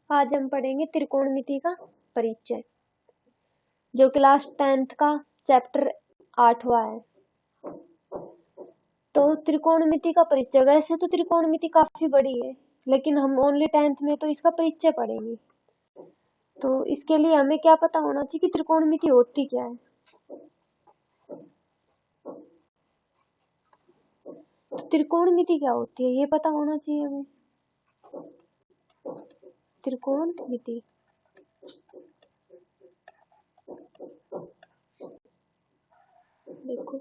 आज हम पढ़ेंगे त्रिकोणमिति का परिचय, जो क्लास 10th का चैप्टर 8वां है। तो त्रिकोणमिति का परिचय, वैसे तो त्रिकोणमिति काफी बड़ी है, लेकिन हम ओनली 10th में तो इसका परिचय पढ़ेंगे। तो इसके लिए हमें क्या पता होना चाहिए कि त्रिकोणमिति होती क्या है। तो त्रिकोणमिति क्या होती है ये पता होना चाहिए हमें। त्रिकोणमिति देखो,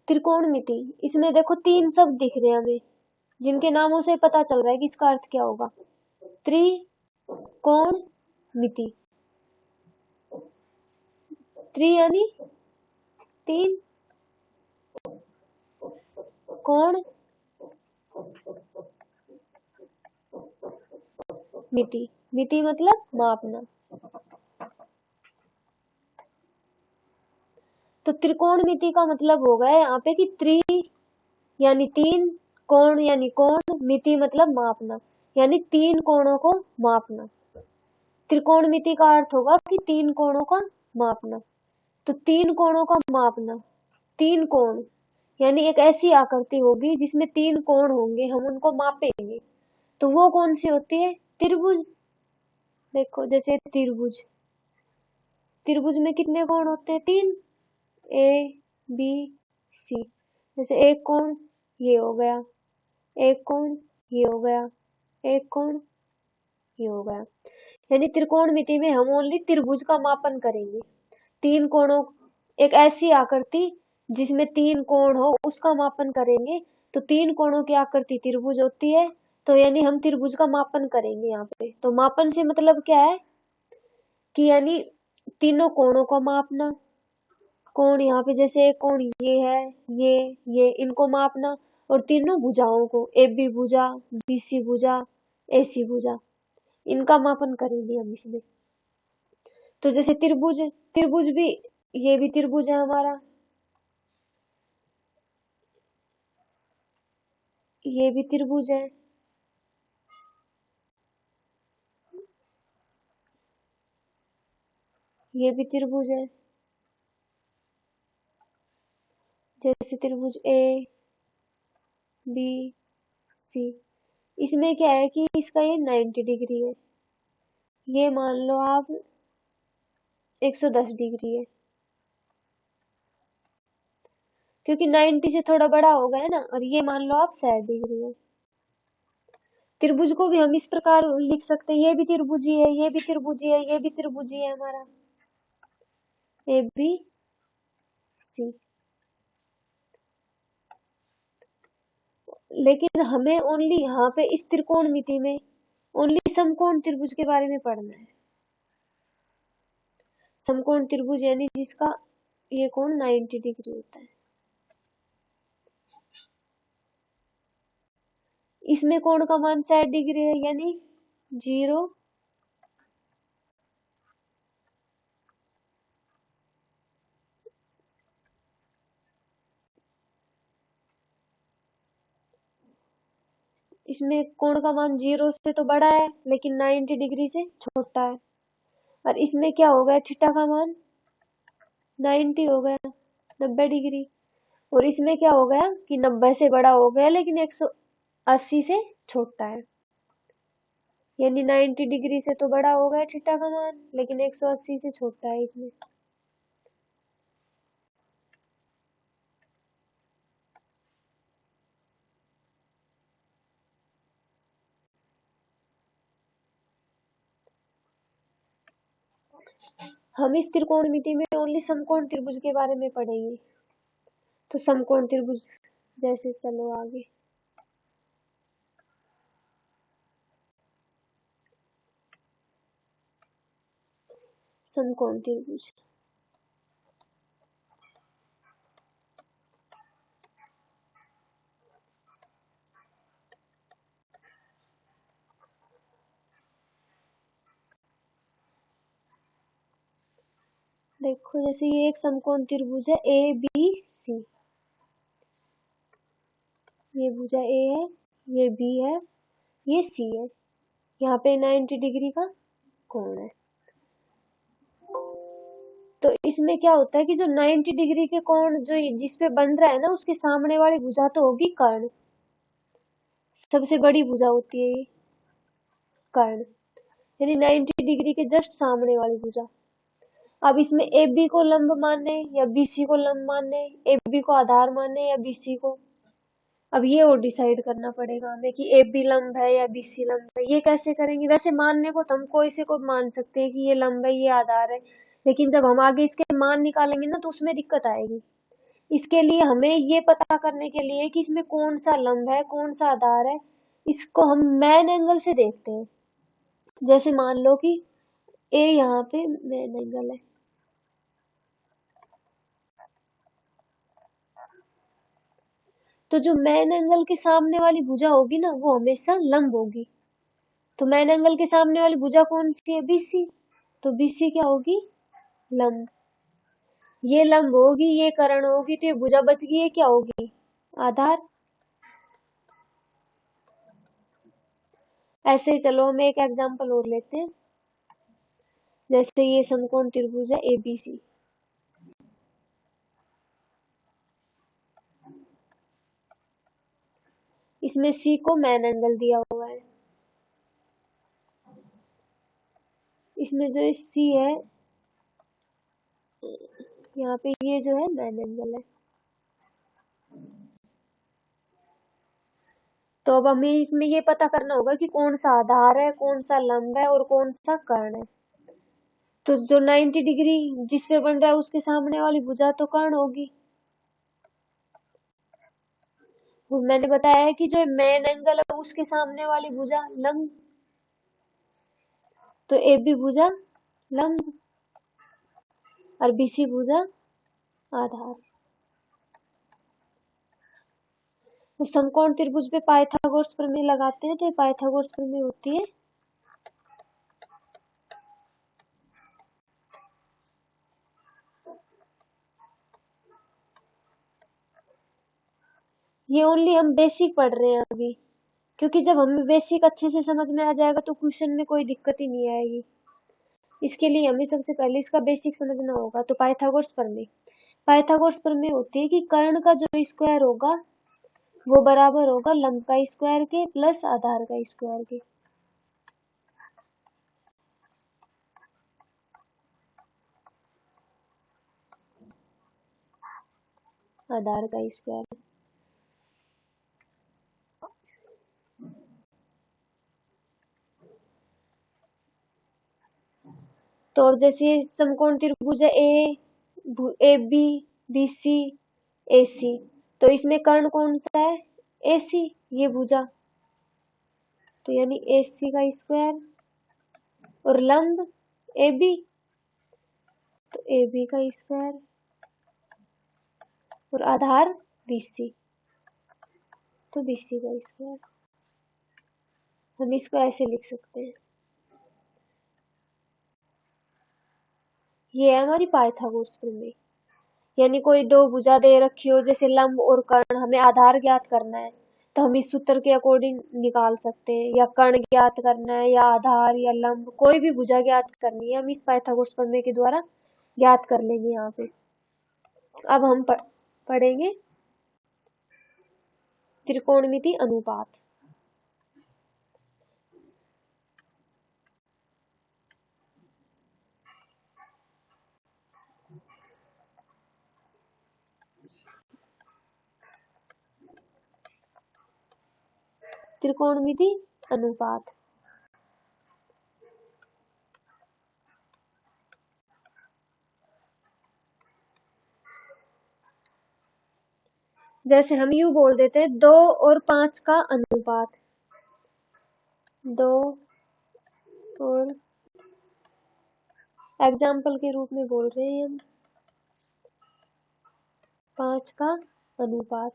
त्रिकोणमिति इसमें देखो 3 शब्द दिख रहे हैं हमें, जिनके नामों से पता चल रहा है कि इसका अर्थ क्या होगा। त्रिकोणमिति, त्रि यानी 3, कोण मिति, मिति मतलब मापना। तो त्रिकोणमिति का मतलब होगा यहाँ पे कि त्रि यानी 3, कोण यानी कोण, मिति मतलब मापना, यानी 3 कोणों को मापना। त्रिकोणमिति का अर्थ होगा कि 3 कोणों का मापना। तो 3 कोणों का मापना, 3 कोण यानी एक ऐसी आकृति होगी जिसमें 3 कोण होंगे, हम उनको मापेंगे। तो वो कौन सी होती है? त्रिभुज। देखो जैसे त्रिभुज, त्रिभुज में कितने कोण होते हैं? 3, ए बी सी। जैसे एक कोण ये हो गया, एक कोण ये हो गया, एक कोण ये हो गया। यानी त्रिकोणमिति में हम ओनली त्रिभुज का मापन करेंगे। 3 कोणों, एक ऐसी आकृति जिसमें 3 कोण हो उसका मापन करेंगे। तो 3 कोणों की आकृति त्रिभुज होती है। तो यानी हम त्रिभुज का मापन करेंगे यहाँ पे। तो मापन से मतलब क्या है कि यानी तीनों कोणों को मापना। कोण यहाँ पे जैसे एक कोण ये है, ये इनको मापना, और तीनों भुजाओं को, ए बी भुजा, बी सी भुजा, ए सी भुजा, इनका मापन करेंगे हम इसमें। तो जैसे त्रिभुज, त्रिभुज भी, ये भी त्रिभुज है हमारा, ये भी त्रिभुज है, ये भी त्रिभुज है। जैसे त्रिभुज ए बी सी, इसमें क्या है कि इसका ये 90 डिग्री है, ये मान लो आप 110 डिग्री है, क्योंकि 90 से थोड़ा बड़ा हो गया ना। और ये मान लो आप 60 डिग्री है। त्रिभुज को भी हम इस प्रकार लिख सकते हैं, ये भी त्रिभुजी है, ये भी त्रिभुजी है, ये भी त्रिभुजी है हमारा, ए बी सी। लेकिन हमें ओनली यहाँ पे इस त्रिकोणमिति में ओनली समकोण त्रिभुज के बारे में पढ़ना है। समकोण त्रिभुज यानी जिसका ये कोण 90 डिग्री होता है। इसमें कोण का मान 60 डिग्री है, यानी 0, इसमें कोण का मान 0 से तो बड़ा है, लेकिन 90 डिग्री से छोटा है। और इसमें क्या हो गया? थीटा का मान 90 हो गया, 90 डिग्री। और इसमें क्या हो गया कि 90 से बड़ा हो गया, लेकिन 180 से छोटा है। यानी 90 डिग्री से तो बड़ा हो गया थीटा का मान, लेकिन 180 से छोटा है इसमें। हम इस त्रिकोणमिति में ओनली समकोण त्रिभुज के बारे में पढ़ेंगे। तो समकोण त्रिभुज, जैसे चलो आगे, समकोण त्रिभुज। देखो जैसे ये एक समकोण त्रिभुज है ए बी सी, ये भुजा ए है, ये बी है, ये सी है। यहाँ पे 90 डिग्री का कोण है। तो इसमें क्या होता है कि जो 90 डिग्री के कोण जो जिसपे बन रहा है ना, उसके सामने वाली भुजा तो होगी कर्ण, सबसे बड़ी भुजा होती है ये कर्ण, यानी 90 डिग्री के जस्ट सामने वाली भुजा। अब इसमें ए बी को लंब माने या बीसी को लंब माने, ए बी को आधार माने या बीसी को, अब ये और डिसाइड करना पड़ेगा हमें कि ए बी लंब है या बीसी लंब है। ये कैसे करेंगे? वैसे मानने को तो हम कोई से को मान सकते हैं कि ये लंब है, ये आधार है, लेकिन जब हम आगे इसके मान निकालेंगे ना तो उसमें दिक्कत आएगी। इसके लिए हमें ये पता करने के लिए कि इसमें कौन सा लंब है, कौन सा आधार है, इसको हम मेन एंगल से देखते हैं। जैसे मान लो कि ए यहाँ पे मेन एंगल है, तो जो मेन एंगल के सामने वाली भुजा होगी ना वो हमेशा लंब होगी। तो मेन एंगल के सामने वाली भुजा कौन सी है? बीसी। तो बीसी क्या होगी? लंब। ये लंब होगी, ये कर्ण होगी, तो ये भुजा बच गई, ये क्या होगी? आधार। ऐसे ही चलो हम एक एग्जांपल और लेते हैं। जैसे ये समकोण त्रिभुज है एबीसी, इसमें सी को मेन एंगल दिया हुआ है, इसमें जो सी है यहाँ पे ये जो है मेन एंगल है। तो अब हमें इसमें ये पता करना होगा कि कौन सा आधार है, कौन सा लंब है और कौन सा कर्ण है। तो जो 90 डिग्री जिस पे बन रहा है उसके सामने वाली भुजा तो कर्ण होगी। वो मैंने बताया है कि जो मेन एंगल है उसके सामने वाली भुजा लंब, तो ए बी भुजा लंब और बीसी भुजा आधार। तो समकोण त्रिभुज पे पाइथागोरस प्रमेय लगाते हैं, तो ये पाइथागोरस प्रमेय होती है ये ओनली हम बेसिक पढ़ रहे हैं अभी, क्योंकि जब हमें बेसिक अच्छे से समझ में आ जाएगा तो क्वेश्चन में कोई दिक्कत ही नहीं आएगी। इसके लिए हमें सबसे पहले इसका बेसिक समझना होगा। तो पाइथागोरस प्रमेय, पाइथागोरस प्रमेय होती है कि कर्ण का जो स्क्वायर होगा वो बराबर होगा लंब का स्क्वायर के प्लस आधार का स्क्वायर के। आधार का स्क्वायर। तो अब जैसे समकोण त्रिभुज है ए बी बी सी ए सी, तो इसमें कर्ण कौन सा है? ए सी, ये भुजा, तो यानी ए सी का स्क्वायर और लंब ए बी, तो ए बी का स्क्वायर और आधार बी सी, तो बी सी का स्क्वायर। हम इसको ऐसे लिख सकते हैं। ये है हमारी पाइथागोरस प्रमेय। यानी कोई दो भुजा दे रखी हो जैसे लंब और कर्ण, हमें आधार ज्ञात करना है तो हम इस सूत्र के अकॉर्डिंग निकाल सकते हैं, या कर्ण ज्ञात करना है या आधार या लंब, कोई भी भुजा ज्ञात करनी है हम इस पाइथागोरस प्रमेय के द्वारा ज्ञात कर लेंगे यहाँ पे। अब हम पढ़ेंगे त्रिकोणमिति अनुपात। त्रिकोणमिति अनुपात जैसे हम यूं बोल देते हैं 2 और 5 का अनुपात, 2 और एग्जाम्पल के रूप में बोल रहे हैं हम 5 का अनुपात।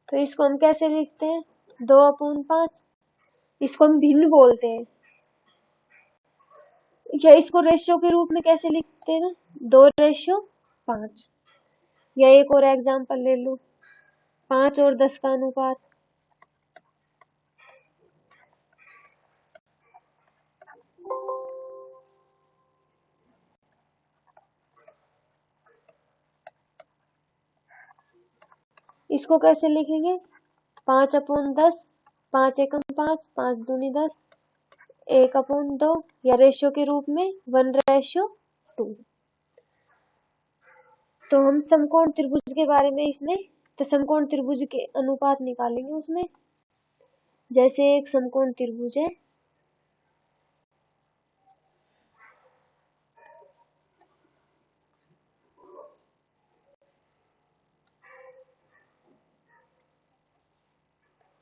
तो इसको हम कैसे लिखते हैं? 2/5। इसको हम भिन्न बोलते हैं, या इसको रेशियो के रूप में कैसे लिखते हैं? 2/5। या एक और एग्जाम्पल ले लो, 5 और 10 का अनुपात, इसको कैसे लिखेंगे? 5/10, 5 एकम 5, 5×2 = 10, 1/2 या रेशियो के रूप में 1:2। तो हम समकोण त्रिभुज के बारे में इसमें, तो समकोण त्रिभुज के अनुपात निकालेंगे उसमें। जैसे एक समकोण त्रिभुज है,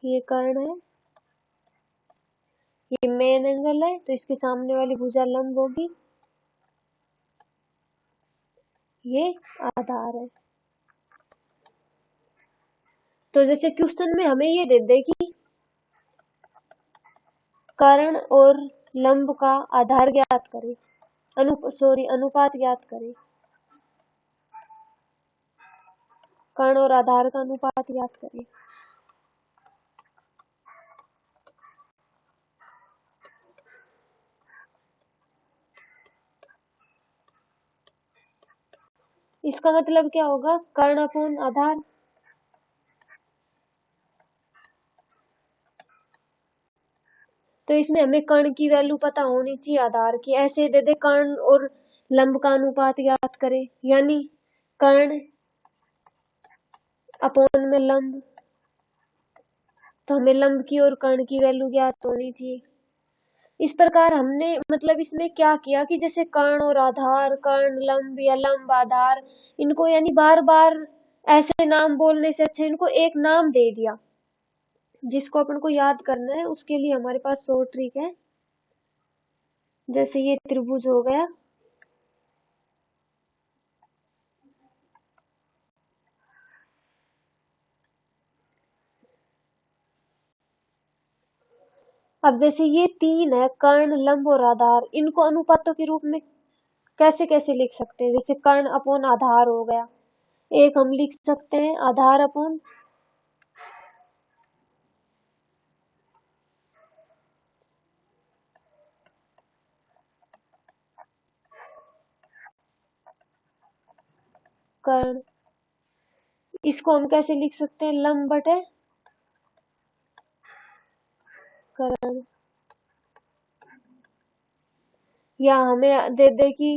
ये कर्ण है, ये मेन एंगल है, तो इसके सामने वाली भुजा लंब होगी, ये आधार है। तो जैसे क्वेश्चन में हमें ये दे दे कि कर्ण और लंब का आधार ज्ञात करें, अनुपात ज्ञात करें, कर्ण और आधार का अनुपात ज्ञात करें। इसका मतलब क्या होगा? कर्ण अपॉन आधार। तो इसमें हमें कर्ण की वैल्यू पता होनी चाहिए आधार की। ऐसे दे दे कर्ण और लंब का अनुपात ज्ञात करें, यानी कर्ण अपॉन में लंब, तो हमें लंब की और कर्ण की वैल्यू ज्ञात होनी चाहिए। इस प्रकार हमने मतलब इसमें क्या किया कि जैसे कर्ण और आधार, कर्ण लंब या लंब आधार, इनको यानी बार बार ऐसे नाम बोलने से अच्छा इनको एक नाम दे दिया जिसको अपन को याद करना है। उसके लिए हमारे पास शॉर्ट ट्रिक है। जैसे ये त्रिभुज हो गया, अब जैसे ये तीन है, कर्ण लंब और आधार, इनको अनुपातों के रूप में कैसे कैसे लिख सकते हैं? जैसे कर्ण अपॉन आधार हो गया, एक हम लिख सकते हैं आधार अपॉन कर्ण। इसको हम कैसे लिख सकते हैं? लंब बटे कर्ण। या हमें दे दे कि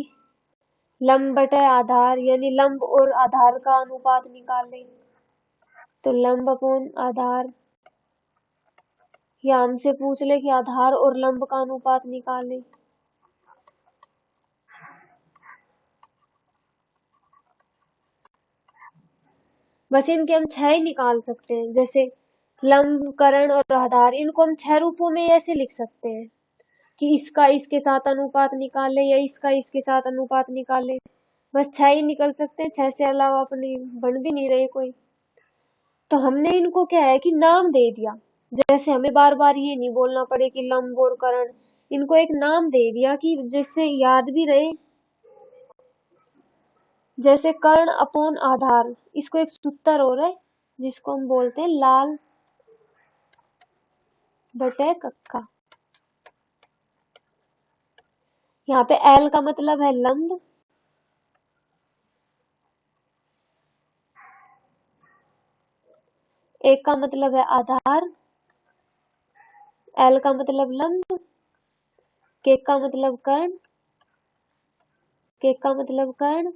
लंब बटे आधार, यानी लंब और आधार का अनुपात निकालें, तो लंब अपॉन आधार। या हमसे पूछ ले कि आधार और लंब का अनुपात निकालें, बस इनके हम 6 ही निकाल सकते हैं। जैसे लंब, कर्ण और आधार, इनको हम 6 रूपों में ऐसे लिख सकते हैं कि इसका इसके साथ अनुपात निकाले या इसका इसके साथ अनुपात निकाले। बस 6 ही निकल सकते हैं, 6 से अलावा अपने बन भी नहीं रहे कोई। तो हमने इनको क्या है कि नाम दे दिया। जैसे हमें बार बार ये नहीं बोलना पड़े कि लंब और कर्ण, इनको एक नाम दे दिया कि जिससे याद भी रहे। जैसे कर्ण अपॉन आधार, इसको एक सूत्र हो रहा है जिसको हम बोलते हैं लाल बटे कक्का। यहाँ पे एल का मतलब है लंब, एक का मतलब है आधार, एल का मतलब लंब, के का मतलब कर्ण, के का मतलब कर्ण,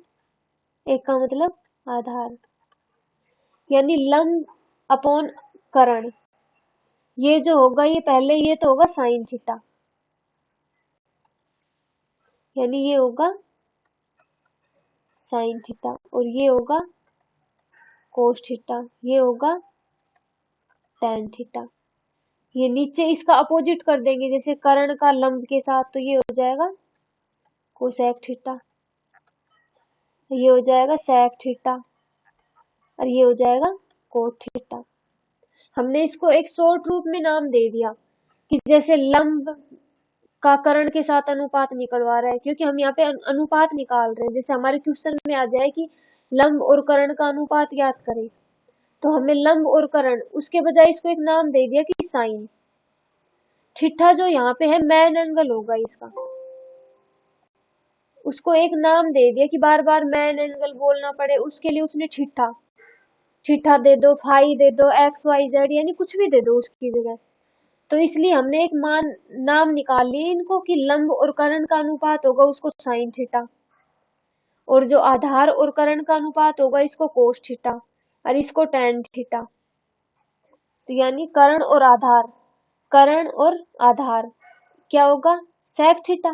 एक का मतलब आधार। यानी लंब अपॉन कर्ण, ये जो होगा ये पहले ये तो होगा साइन थीटा, यानी ये होगा साइन थीटा, और ये होगा कोस थीटा, ये होगा टैन थीटा। ये नीचे इसका अपोजिट कर देंगे, जैसे कर्ण का लंब के साथ, तो ये हो जाएगा कोसेक थीटा, ये हो जाएगा सेक थीटा, और ये हो जाएगा कोट थीटा। हमने इसको एक शॉर्ट रूप में नाम दे दिया कि जैसे लंब का कर्ण के साथ अनुपात निकलवा रहा है, क्योंकि हम यहाँ पे अनुपात निकाल रहे हैं। जैसे हमारे क्वेश्चन में आ जाए कि लंब और कर्ण का अनुपात ज्ञात करें, तो हमें लंब और कर्ण, उसके बजाय इसको एक नाम दे दिया कि साइन थीटा, जो यहाँ पे है मेन एंगल होगा इसका, उसको एक नाम दे दिया कि बार बार मेन एंगल बोलना पड़े, उसके लिए उसने थीटा थीटा दे दो, फाई दे दो, एक्स वाई जेड, यानी कुछ भी दे दो उसकी जगह। तो इसलिए हमने एक नाम निकाल लिए इनको कि लंब और कर्ण का अनुपात होगा उसको साइन थीटा, और जो आधार और कर्ण का अनुपात होगा इसको कोस थीटा, और इसको टैन थीटा। तो यानी कर्ण और आधार क्या होगा, सेक थीटा।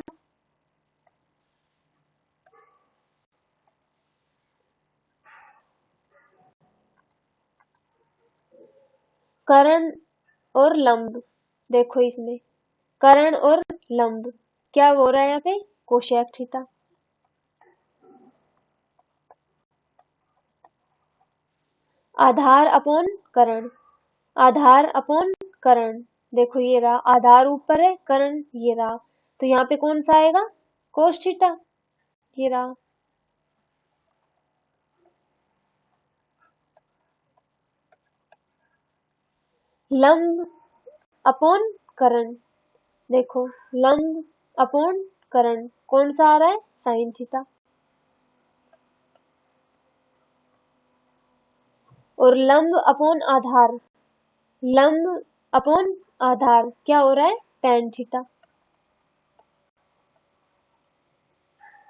कर्ण और लंब, देखो इसमें कर्ण और लंब क्या हो रहा है यहाँ पे, कोशेक थीटा। आधार अपॉन कर्ण, आधार अपॉन कर्ण, देखो ये रहा आधार ऊपर है, कर्ण ये रहा, तो यहाँ पे कौन सा आएगा, कोस थीटा, ये रहा। लंब अपॉन कर्ण, देखो लंब अपॉन कर्ण कौन सा आ रहा है, साइन थीटा। और लंब अपॉन आधार, लंब अपॉन आधार क्या हो रहा है, टैन थीटा।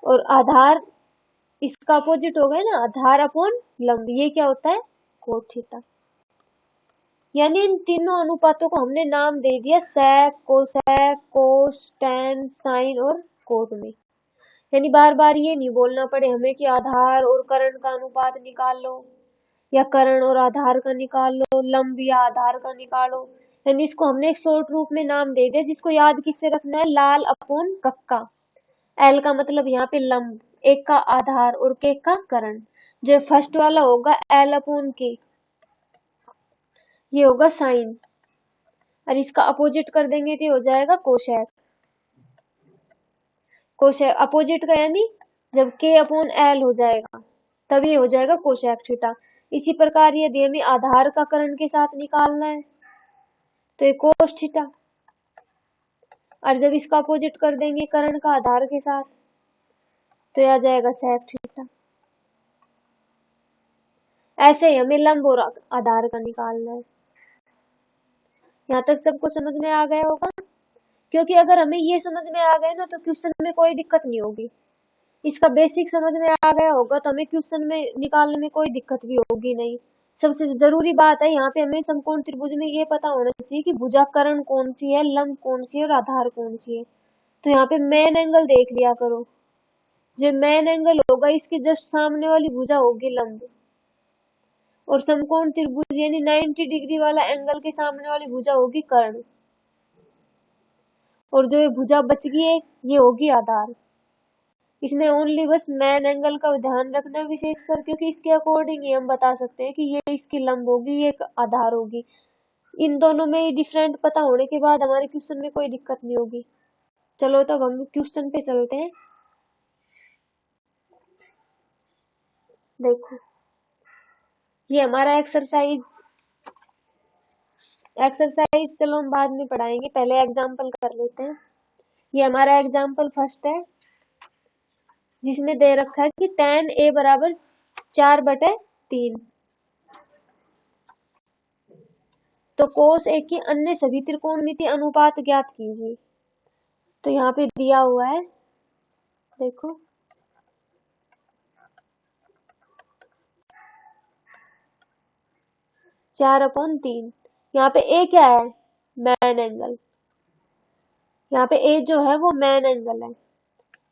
और आधार इसका अपोजिट हो गया ना, आधार अपॉन लंब, ये क्या होता है, कोट थीटा। यानी इन तीनों अनुपातों को हमने नाम दे दिया सेक, कोसेक, कोस, टैन, साइन और कोट में। यानी बार बार ये नहीं बोलना पड़े हमें कि आधार और कर्ण का अनुपात निकाल लो, या कर्ण और आधार का निकाल लो, लंब या आधार का निकालो। यानी इसको हमने एक शॉर्ट रूप में नाम दे दिया, जिसको याद किससे रखना है, लाल अपोन कक्का। एल का मतलब यहाँ पे लंब, एक का आधार और के का कर्ण। जो फर्स्ट वाला होगा एल अपोन के, ये होगा साइन, और इसका अपोजिट कर देंगे तो हो जाएगा कोशेक। कोशेक अपोजिट का यानी जब के अपोन एल हो जाएगा तब ये हो जाएगा कोशेक थीटा। इसी प्रकार यदि हमें आधार का कर्ण के साथ निकालना है तो ये कोस थीटा, और जब इसका अपोजिट कर देंगे कर्ण का आधार के साथ तो यह आ जाएगा सेक थीटा। ऐसे ही हमें लंब और आधार का निकालना है। यहाँ तक सबको समझ में आ गया होगा, क्योंकि अगर हमें ये समझ में आ गया ना तो क्वेश्चन में कोई दिक्कत नहीं होगी। इसका बेसिक समझ में आ गया होगा तो हमें क्वेश्चन में निकालने में कोई दिक्कत भी होगी नहीं। सबसे जरूरी बात है यहाँ पे हमें समकोण त्रिभुज में ये पता होना चाहिए कि भुजाकर्ण कौन सी है, लंब कौन सी है और आधार कौन सी है। तो यहाँ पे मेन एंगल देख लिया करो, जो मेन एंगल होगा इसके जस्ट सामने वाली भुजा होगी लंब, और समकोण त्रिभुज यानी 90 डिग्री वाला एंगल के सामने वाली भुजा होगी कर्ण, और जो ये भुजा बच गई है ये होगी आधार। इसमें ओनली बस मेन एंगल का ध्यान रखना विशेषकर, क्योंकि इसके अकॉर्डिंग ही हम बता सकते हैं कि ये इसकी लंब होगी, ये आधार होगी। इन दोनों में डिफरेंट पता होने के बाद हमारे क्वेश्चन में कोई दिक्कत नहीं होगी। चलो तब हम क्वेश्चन पे चलते हैं। देखो ये हमारा एक्सरसाइज चलो हम बाद में पढ़ाएंगे, पहले एग्जाम्पल कर लेते हैं। ये हमारा एग्जाम्पल फर्स्ट है, जिसमें दे रखा है कि tan a बराबर 4/3, तो कोस ए की अन्य सभी त्रिकोणमितीय अनुपात ज्ञात कीजिए। तो यहाँ पे दिया हुआ है, देखो 4/3, यहाँ पे ए क्या है, मैन एंगल। यहाँ पे ए जो है वो मैन एंगल है,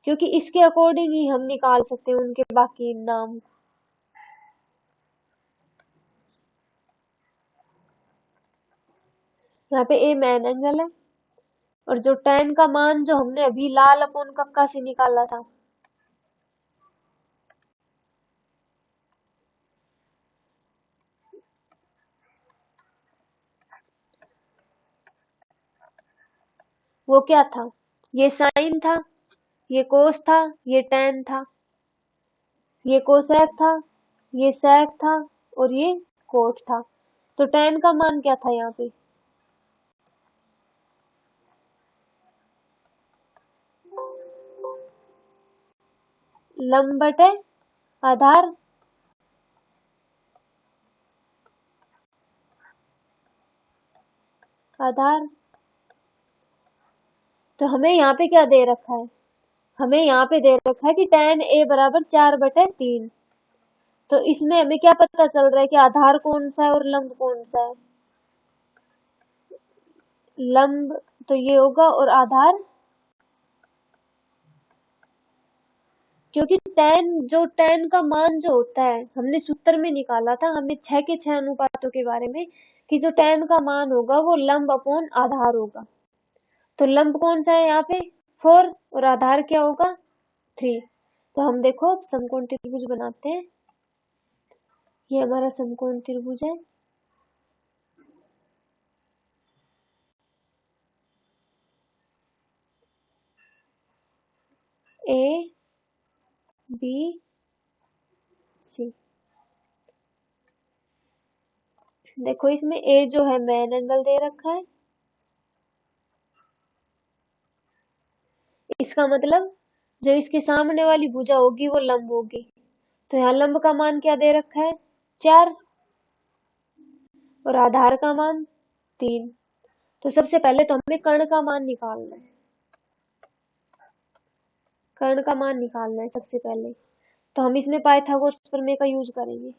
क्योंकि इसके अकॉर्डिंग ही हम निकाल सकते हैं उनके बाकी नाम। यहाँ पे ए मैन एंगल है, और जो tan का मान जो हमने अभी लाल अपोन कक्का से निकाला था, वो क्या था, ये साइन था, ये कोस था, ये tan था, ये कोसेक था, ये सेक था, और ये कोट था। तो tan का मान क्या था यहाँ पे, लंब बटे आधार, आधार। तो हमें यहाँ पे क्या दे रखा है, हमें यहाँ पे दे रखा है कि tan a बराबर 4/3। तो इसमें हमें क्या पता चल रहा है कि आधार कौन सा है और लंब कौन सा है। लंब तो ये होगा और आधार, क्योंकि tan का मान जो होता है हमने सूत्र में निकाला था, हमें 6 के 6 अनुपातों के बारे में, कि जो tan का मान होगा वो लंब अपॉन आधार होगा। तो लंब कौन सा है यहाँ पे 4 और आधार क्या होगा 3। तो हम देखो अब समकोण त्रिभुज बनाते हैं। ये हमारा समकोण त्रिभुज है। A B C. देखो इसमें ए जो है मेन एंगल दे रखा है, इसका मतलब जो इसके सामने वाली भुजा होगी वो लंब होगी। तो यहाँ लंब का मान क्या दे रखा है 4 और आधार का मान 3। तो सबसे पहले तो हमें कर्ण का मान निकालना है, कर्ण का मान निकालना है सबसे पहले। तो हम इसमें पाइथागोरस प्रमेय का यूज करेंगे।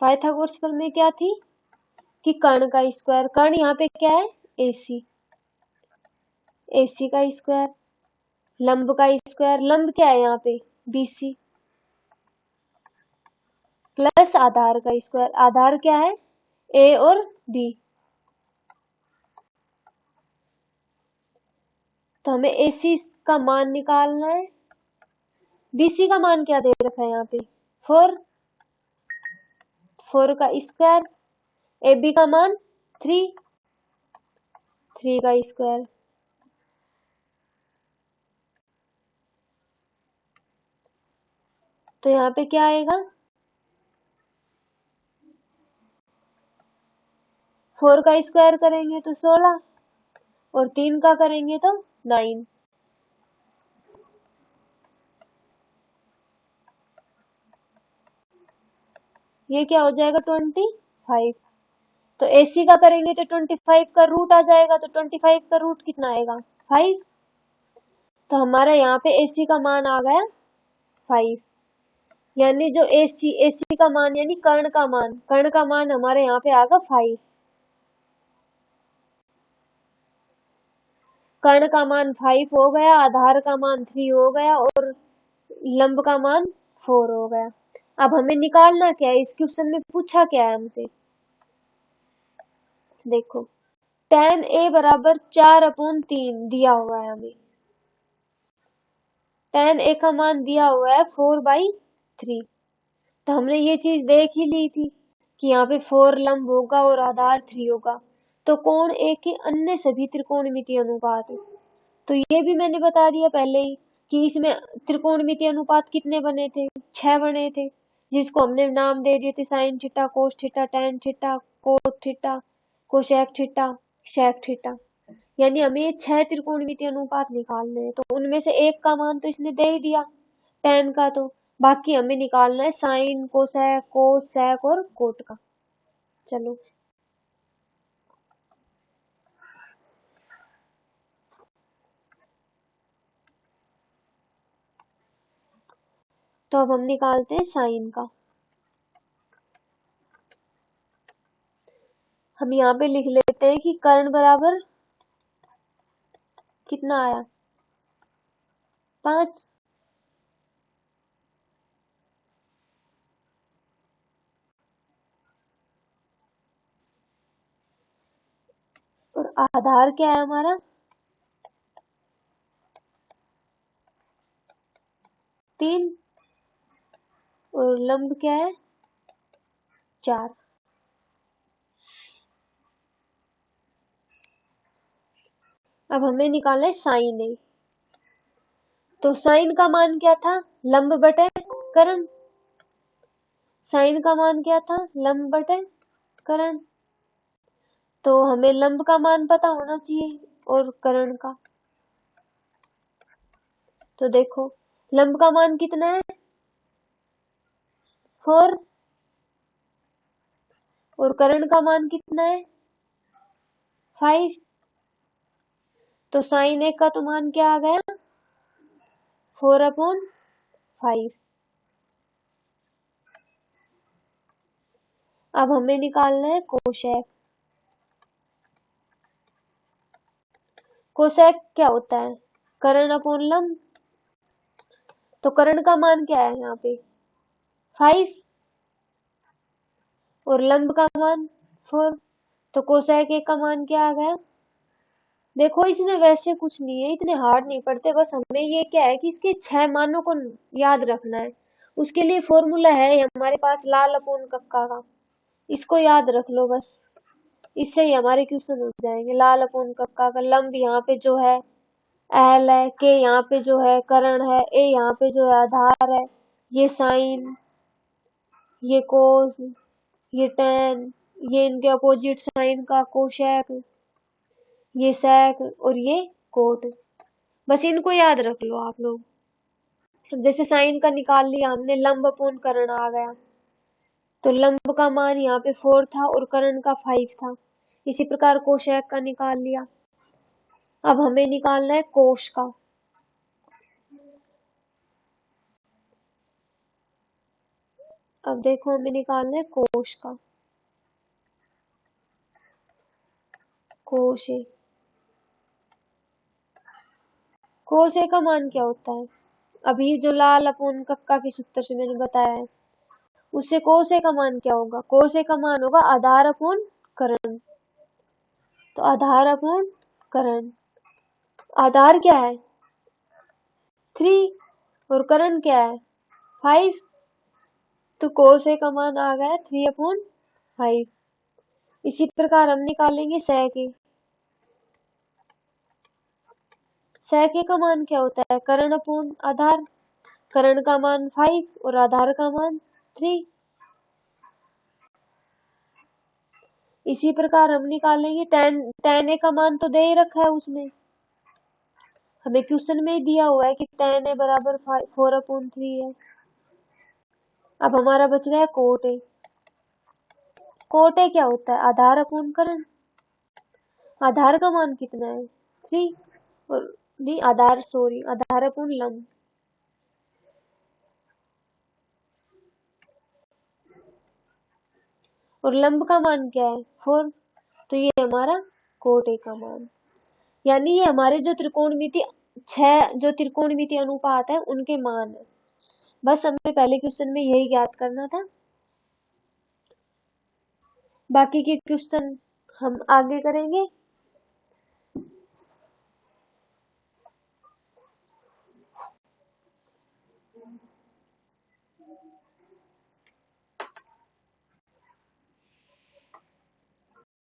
पाइथागोरस प्रमेय क्या थी कि कर्ण का स्क्वायर, कर्ण यहाँ पे क्या है AC, AC का स्क्वायर, लंब का स्क्वायर, लंब क्या है यहाँ पे BC, प्लस आधार का स्क्वायर, आधार क्या है A और B। तो हमें AC का मान निकालना है। BC का मान क्या दे रखा है यहाँ पे 4, 4 का स्क्वायर, AB का मान 3, 3 का स्क्वायर। तो यहाँ पे क्या आएगा 4 का स्क्वायर करेंगे तो 16 और 3 का करेंगे तो 9। ये क्या हो जाएगा 25। तो AC का करेंगे तो 25 का रूट आ जाएगा, तो 25 का रूट कितना आएगा 5। तो हमारा यहाँ पे AC का मान आ गया 5, यानी जो AC का मान यानी कर्ण का मान हमारे यहाँ पे आएगा 5। कर्ण का मान 5 हो गया, आधार का मान 3 हो गया और लंब का मान 4 हो गया। अब हमें निकालना क्या है, इस क्वेश्चन में पूछा क्या है हमसे, देखो tan A बराबर 4/3 दिया हुआ है हमें। tan A का मान दिया हुआ है 4/3। तो हमने ये चीज देख ही ली थी कि यहाँ पे 4 लंब होगा और आधार 3 होगा। तो कोण A के अन्य सभी त्रिकोणमितीय अनुपात, तो ये भी मैंने बता दिया पहले ही कि इसमें त्रिकोणमितीय अनुपात कितने बने थे 6 बने थे, जिसको हमने नाम दे दिए थे sine theta, cos theta, tan theta, cot theta, cosec theta, shake theta. यानी हमें ये 6 त्रिकोणमितीय अनुपात निकालने हैं। तो उनमें से एक का मान तो इसने दे ही दिया tan का, तो बाकी हमें निकालना है साइन, कोसेक, कोस, सेक और कोट का। चलो तो अब हम निकालते हैं साइन का। हम यहाँ पे लिख लेते हैं कि कर्ण बराबर कितना आया 5। और आधार क्या है हमारा 3 और लंब क्या है 4। अब हमें निकालना है साइन A। तो साइन का मान क्या था लंब बटे कर्ण, साइन का मान क्या था लंब बटे कर्ण। तो हमें लंब का मान पता होना चाहिए और कर्ण का। तो देखो लंब का मान कितना है 4 और कर्ण का मान कितना है 5। तो साइन एक का तो मान क्या आ गया 4/5। अब हमें निकालना है कोशेक। कोसेक क्या होता है कर्ण अपॉन लंब। तो कर्ण का मान क्या है यहाँ पे 5 और लंब का मान 4। तो कोसेक एक का मान क्या आ गया। देखो इसमें वैसे कुछ नहीं है, इतने हार्ड नहीं पड़ते, बस हमें ये क्या है कि इसके 6 मानों को याद रखना है। उसके लिए फॉर्मूला है हमारे पास लाल अपॉन कक्का का, इसको याद रख लो बस। इससे ही हमारे क्वेश्चन हो जाएंगे। लाल अपॉन कक्का का लंब यहाँ पे जो है एल है, के यहाँ पे जो है कर्ण है, ए यहाँ पे जो है आधार है, ये साइन, ये कोस, ये टेन, ये इनके अपोजिट साइन का कोशेक, ये सेक और ये कोट। बस इनको याद रख लो आप लोग। जैसे साइन का निकाल लिया हमने, लंब अपॉन कर्ण आ गया, तो लंब का मान यहाँ पे 4 था और कर्ण का 5 था। इसी प्रकार कोशेक का निकाल लिया। अब हमें निकालना है कोश का। अब देखो हमें निकालना है कोश का। कोश ए, कोस ए का मान क्या होता है। अभी जो लाल अपॉन कक्का के सूत्र से मैंने बताया है, उससे कोस ए का मान क्या होगा। कोस ए का मान होगा आधार अपॉन कर्ण। तो आधार अपॉन कर्ण, आधार क्या है 3 और कर्ण क्या है 5। तो कोस ए का मान आ गया 3/5। इसी प्रकार हम निकालेंगे सेक ए। सेक ए का मान क्या होता है कर्ण अपॉन आधार। कर्ण का मान 5 और आधार का मान 3। इसी प्रकार हम निकालेंगे tan ए का मान तो दे ही रखा है उसने, हमें क्वेश्चन में ही दिया हुआ है कि tan ए बराबर 4/3 है। अब हमारा बच गया कोट ए। कोट ए क्या होता है आधार अपॉन कर्ण। आधार का मान कितना है 3 और नहीं आधार सॉरी आधार अपॉन लंब। और लंब का मान क्या है 4। तो ये हमारा कोट ए का मान, यानी ये हमारे जो त्रिकोणमिति 6 जो त्रिकोणमिति अनुपात है उनके मान है। बस हमें पहले क्वेश्चन में यही ज्ञात करना था। बाकी के क्वेश्चन हम आगे करेंगे।